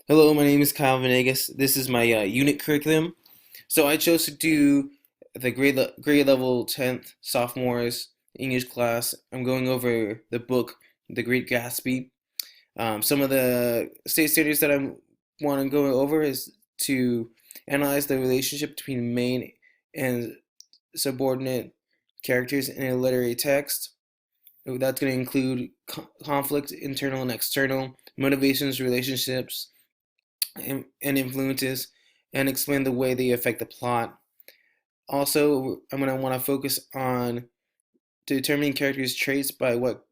Hello, my name is Kyle Venegas. This is my unit curriculum. So I chose to do the grade level 10th sophomores English class. I'm going over the book The Great Gatsby. Some of the state standards that I want to go over is to analyze the relationship between main and subordinate characters in a literary text. That's going to include conflict, internal and external, motivations, relationships, and influences, and explain the way they affect the plot. Also, I'm going to want to focus on determining characters' traits by what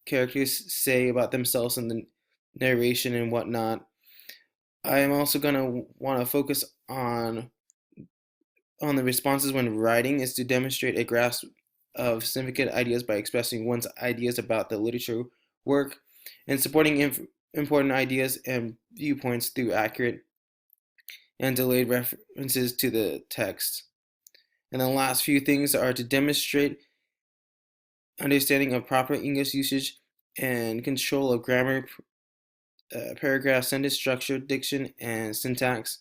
characters say about themselves in the narration and whatnot. I am also going to want to focus on the responses when writing is to demonstrate a grasp of significant ideas by expressing one's ideas about the literature work and supporting important ideas and viewpoints through accurate and delayed references to the text. And the last few things are to demonstrate understanding of proper English usage and control of grammar, paragraph, sentence structure, diction, and syntax,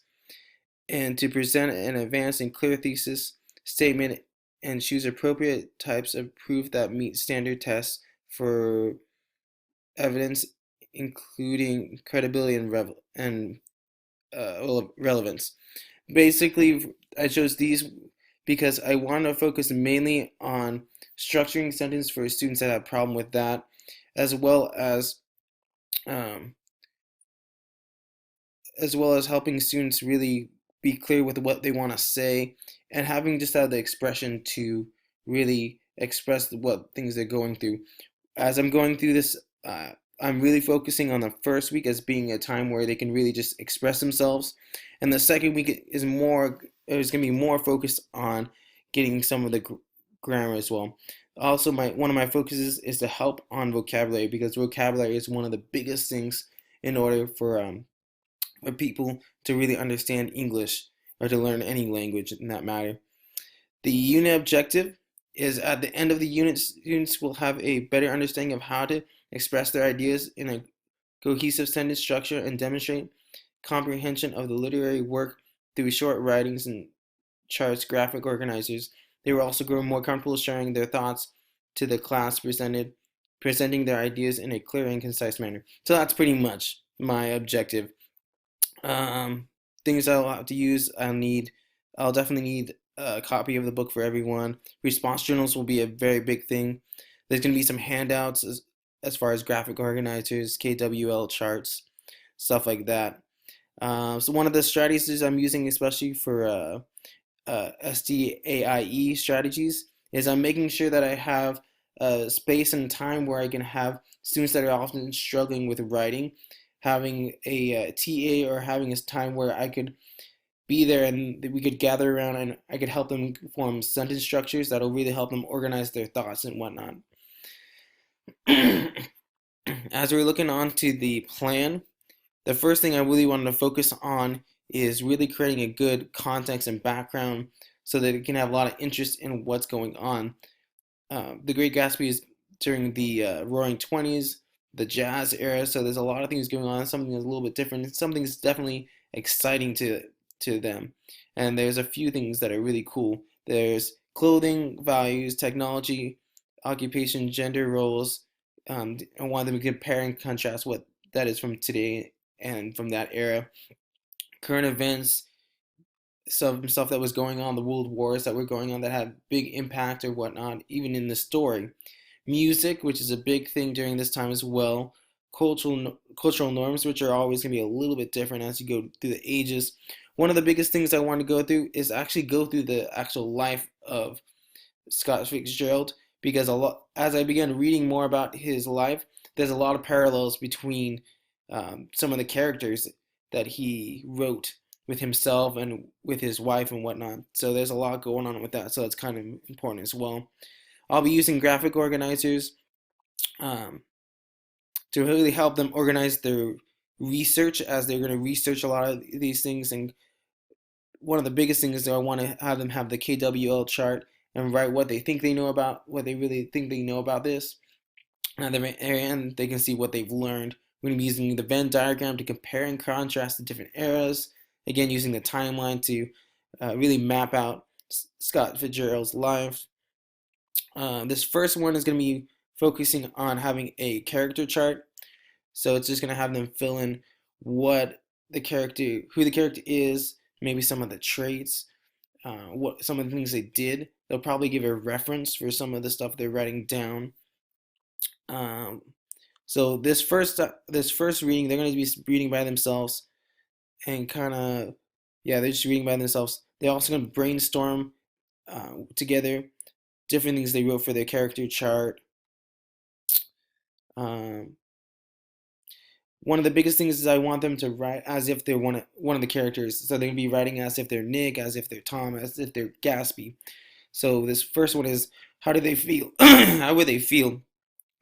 and to present an advanced and clear thesis statement and choose appropriate types of proof that meet standard tests for evidence, including credibility and relevance. Basically, I chose these because I want to focus mainly on structuring sentence for students that have a problem with that, as well um, as well as helping students really be clear with what they want to say and having just have the expression to really express what things they're going through. As I'm going through this, I'm really focusing on the first week as being a time where they can really just express themselves, and the second week is going to be more focused on getting some of the grammar as well. Also, my one of my focuses is to help on vocabulary because vocabulary is one of the biggest things in order for people to really understand English or to learn any language in that matter. The unit objective is at the end of the unit, students will have a better understanding of how to express their ideas in a cohesive sentence structure and demonstrate comprehension of the literary work through short writings and charts, graphic organizers. They will also grow more comfortable sharing their thoughts to the class presenting their ideas in a clear and concise manner. So that's pretty much my objective. Um, Things I'll have to use, I'll definitely need a copy of the book for everyone. Response journals will be a very big thing. There's going to be some handouts as far as graphic organizers, KWL charts, stuff like that. So one of the strategies I'm using, especially for SDAIE strategies, is I'm making sure that I have space and time where I can have students that are often struggling with writing, having a TA or having a time where I could be there and we could gather around and I could help them form sentence structures that'll really help them organize their thoughts and whatnot. As we're looking on to the plan, the first thing I really wanted to focus on is really creating a good context and background so that it can have a lot of interest in what's going on. The Great Gatsby is during the Roaring Twenties, the Jazz era, so there's a lot of things going on. Something that's a little bit different. Something that's definitely exciting to them, and there's a few things that are really cool. There's clothing, values, technology, occupation, gender roles. I want them to compare and contrast what that is from today and from that era. Current events, some stuff that was going on, the world wars that were going on that had big impact or whatnot, even in the story. Music, which is a big thing during this time as well. Cultural norms, which are always going to be a little bit different as you go through the ages. One of the biggest things I want to go through is actually go through the actual life of Scott Fitzgerald because a lot as I began reading more about his life, there's a lot of parallels between some of the characters that he wrote with himself and with his wife and whatnot. So there's a lot going on with that. So it's kind of important as well. I'll be using graphic organizers um, to really help them organize their research as they're going to research a lot of these things. And one of the biggest things is that I want to have them have the KWL chart and write what they think they know about what they really think they know about this. And they can see what they've learned We're going to be using the Venn diagram to compare and contrast the different eras. Again, using the timeline to really map out Scott Fitzgerald's life. This first one is going to be focusing on having a character chart. So it's just going to have them fill in what the character, who the character is, maybe some of the traits, what some of the things they did. They'll probably give a reference for some of the stuff they're writing down. Um, so this first reading, they're going to be reading by themselves and kind of, yeah, they're just reading by themselves. They're also going to brainstorm together different things they wrote for their character chart. Um, One of the biggest things is I want them to write as if they're one of the characters. So they're gonna be writing as if they're Nick, as if they're Tom, as if they're Gatsby. So this first one is, how do they feel? How would they feel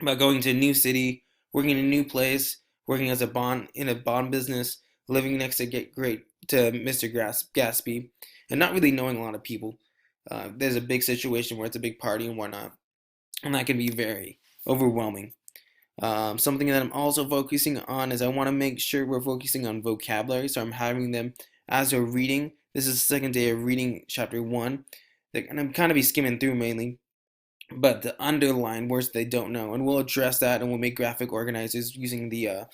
about going to a new city, working in a new place, working as a bond in a bond business, living next to get great to Mr. Gatsby, and not really knowing a lot of people. There's a big situation where it's a big party and whatnot, and that can be very overwhelming. Something that I'm also focusing on is I want to make sure we're focusing on vocabulary. So I'm having them as they're reading. This is the second day of reading chapter one. And I'm kind of be skimming through mainly, but the underline words they don't know. And we'll address that and we'll make graphic organizers using the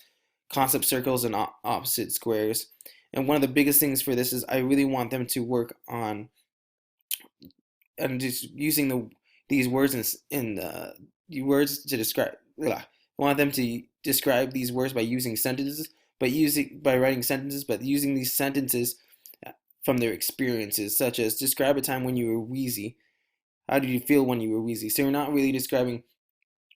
concept circles and opposite squares. And one of the biggest things for this is I really want them to work on and just using these words in words to describe. I want them to describe these words by using sentences, by writing sentences, but using these sentences from their experiences, such as describe a time when you were wheezy. How did you feel when you were wheezy? So you're not really describing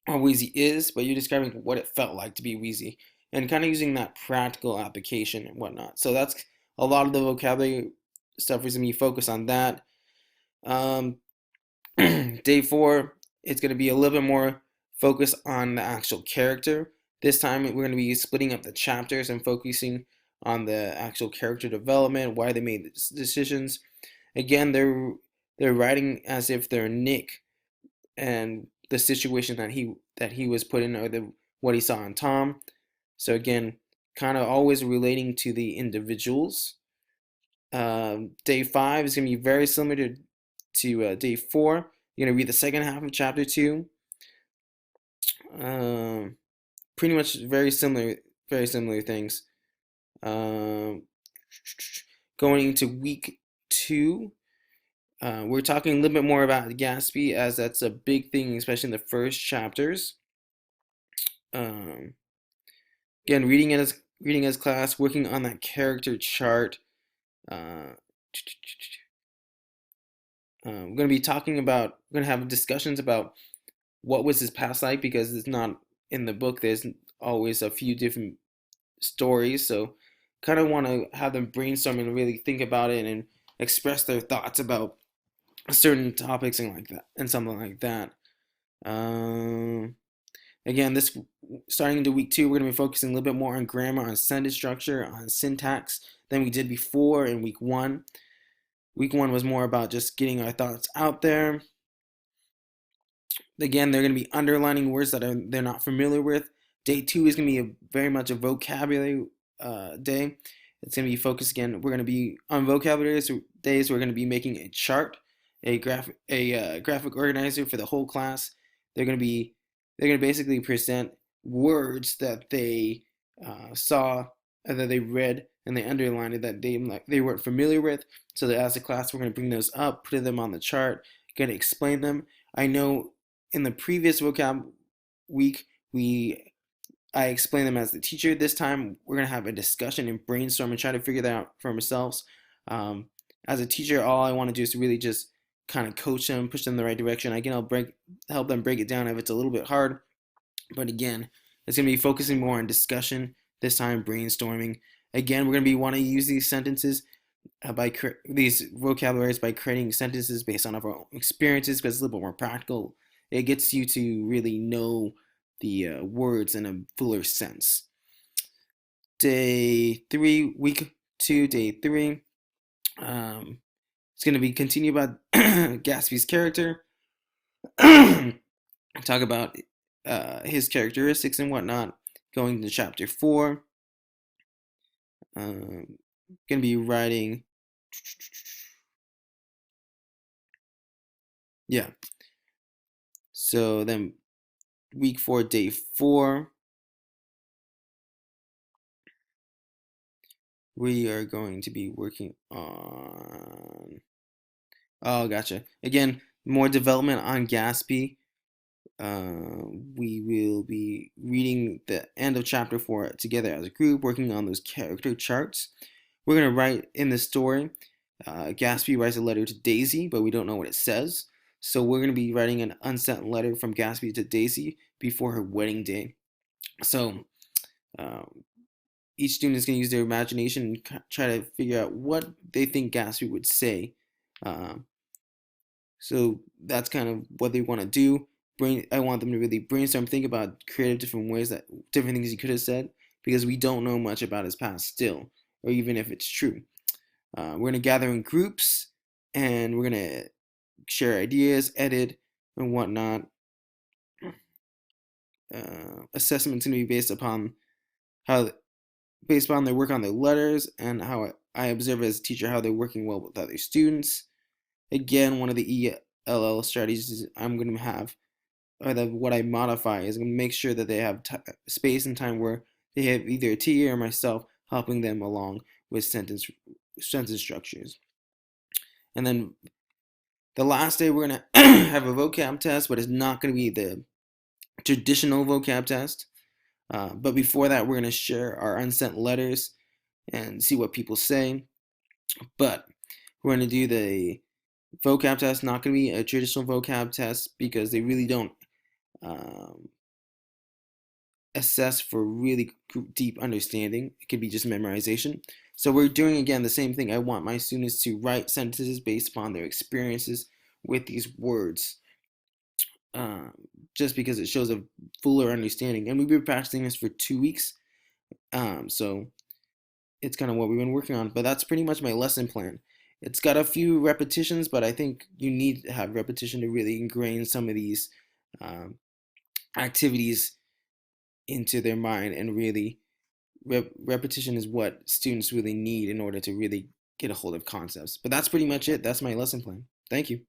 what wheezy is, but you're describing what it felt like to be wheezy, and kind of using that practical application and whatnot. So that's a lot of the vocabulary stuff is going to be focused on that. Um, Day four, it's going to be a little bit more focused on the actual character. This time, we're going to be splitting up the chapters and focusing on the actual character development, why they made the decisions. Again, they're writing as if they're Nick and the situation that he was put in, or what he saw in Tom. So again, kind of always relating to the individuals. Day five is going to be very similar to day four. You're going to read the second half of chapter two. Pretty much very similar things. Um, Going into week two, we're talking a little bit more about Gatsby, as that's a big thing, especially in the first chapters. Um, Again, reading as class, working on that character chart. Uh, we're going to have discussions about what was his past like, because it's not in the book. There's always a few different stories, so kind of want to have them brainstorm and really think about it and express their thoughts about certain topics and like that and something like that. Um, Again, this starting into week two, we're going to be focusing a little bit more on grammar, on sentence structure, on syntax than we did before in week one. Week one was more about just getting our thoughts out there. Again, they're going to be underlining words that they're not familiar with. Day two is going to be very much a vocabulary day. It's going to be focused again. We're going to be on vocabulary days. We're going to be making a chart, a graphic organizer for the whole class. They're going to basically present words that they saw, that they read, and they underlined it, that they weren't familiar with. So that as a class, we're going to bring those up, put them on the chart, going to explain them. I know in the previous vocab week, I explained them as the teacher. This time, we're gonna have a discussion and brainstorm and try to figure that out for ourselves. As a teacher, all I want to do is really just kind of coach them, push them in the right direction. Again, help them break it down if it's a little bit hard. But again, it's gonna be focusing more on discussion this time, brainstorming. Again, we're gonna be wanting to use these sentences these vocabularies by creating sentences based on our own experiences, because it's a little bit more practical. It gets you to really know the words in a fuller sense. Day three, week two, day three. It's going to be continue about Gatsby's character, talk about his characteristics and whatnot. going to chapter 4. Gonna be writing, yeah. So then week 4, day 4, we are going to be working on, oh, gotcha. Again, more development on Gatsby. We will be reading the end of chapter 4 together as a group, working on those character charts. We're going to write in the story. Gatsby writes a letter to Daisy, but we don't know what it says. So we're going to be writing an unsent letter from Gatsby to Daisy before her wedding day. So each student is going to use their imagination and try to figure out what they think Gatsby would say. So that's kind of what they want to do. I want them to really brainstorm, think about creative different ways, that different things he could have said, because we don't know much about his past still, or even if it's true. We're going to gather in groups, and we're going to share ideas, edit, and whatnot. Assessment's going to be based upon their work on their letters, and how I observe as a teacher how they're working well with other students. Again, one of the ELL strategies I'm going to have, or what I modify, is going to make sure that they have space and time where they have either a TA or myself helping them along with sentence structures. And then the last day we're going to have a vocab test, but it's not going to be the traditional vocab test. But before that, we're going to share our unsent letters and see what people say. But we're going to do the vocab test, not going to be a traditional vocab test, because they really don't assess for really deep understanding. It could be just memorization. So we're doing, again, the same thing. I want my students to write sentences based upon their experiences with these words, just because it shows a fuller understanding. And we've been practicing this for 2 weeks, so it's kind of what we've been working on. But that's pretty much my lesson plan. It's got a few repetitions, but I think you need to have repetition to really ingrain some of these activities into their mind, and really repetition is what students really need in order to really get a hold of concepts. But that's pretty much it. That's my lesson plan. Thank you.